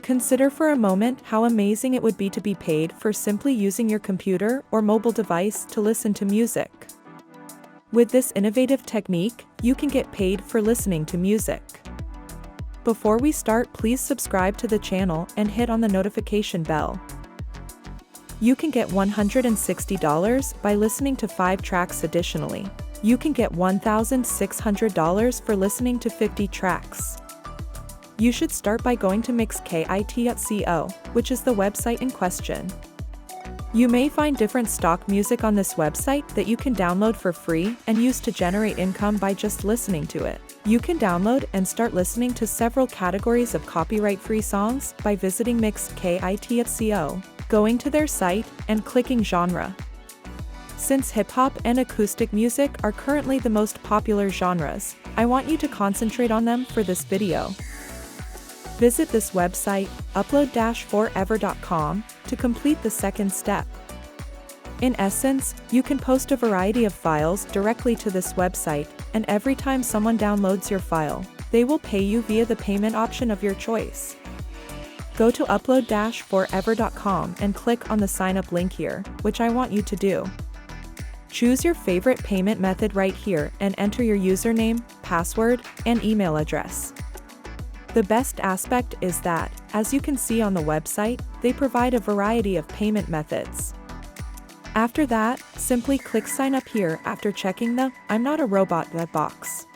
Consider for a moment how amazing it would be to be paid for simply using your computer or mobile device to listen to music. With this innovative technique, you can get paid for listening to music. Before we start, please subscribe to the channel and hit on the notification bell. You can get $160 by listening to 5 tracks. Additionally, you can get $1,600 for listening to 50 tracks. You should start by going to mixkit.co, which is the website in question. You may find different stock music on this website that you can download for free and use to generate income by just listening to it. You can download and start listening to several categories of copyright-free songs by visiting mixkit.co, going to their site, and clicking genre. Since hip-hop and acoustic music are currently the most popular genres, I want you to concentrate on them for this video. Visit this website, upload-forever.com, to complete the second step. In essence, you can post a variety of files directly to this website, and every time someone downloads your file, they will pay you via the payment option of your choice. Go to upload-forever.com and click on the sign up link here, which I want you to do. Choose your favorite payment method right here and enter your username, password, and email address. The best aspect is that, as you can see on the website, they provide a variety of payment methods. After that, simply click sign up here after checking the "I'm not a robot" box.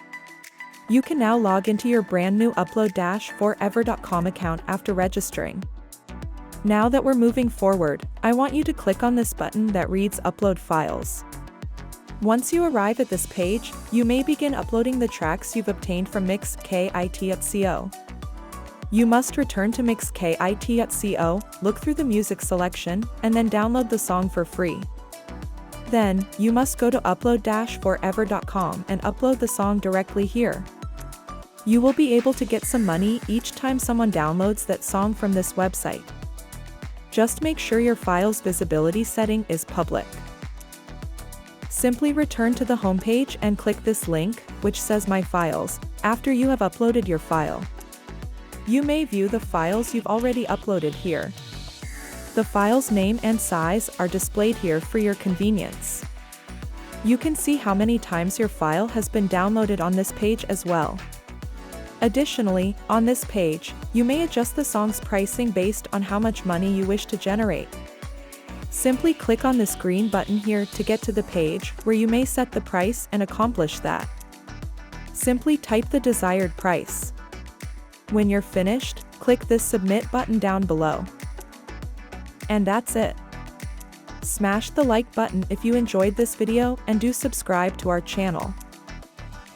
You can now log into your brand new upload-forever.com account after registering. Now that we're moving forward, I want you to click on this button that reads Upload Files. Once you arrive at this page, you may begin uploading the tracks you've obtained from mixkit.co. You must return to mixkit.co, look through the music selection, and then download the song for free. Then, you must go to upload-forever.com and upload the song directly here. You will be able to get some money each time someone downloads that song from this website. Just make sure your file's visibility setting is public. Simply return to the homepage and click this link, which says My Files, after you have uploaded your file. You may view the files you've already uploaded here. The file's name and size are displayed here for your convenience. You can see how many times your file has been downloaded on this page as well. Additionally, on this page, you may adjust the song's pricing based on how much money you wish to generate. Simply click on this green button here to get to the page where you may set the price and accomplish that. Simply type the desired price. When you're finished, click this Submit button down below. And that's it. Smash the like button if you enjoyed this video and do subscribe to our channel.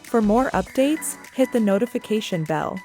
For more updates, hit the notification bell.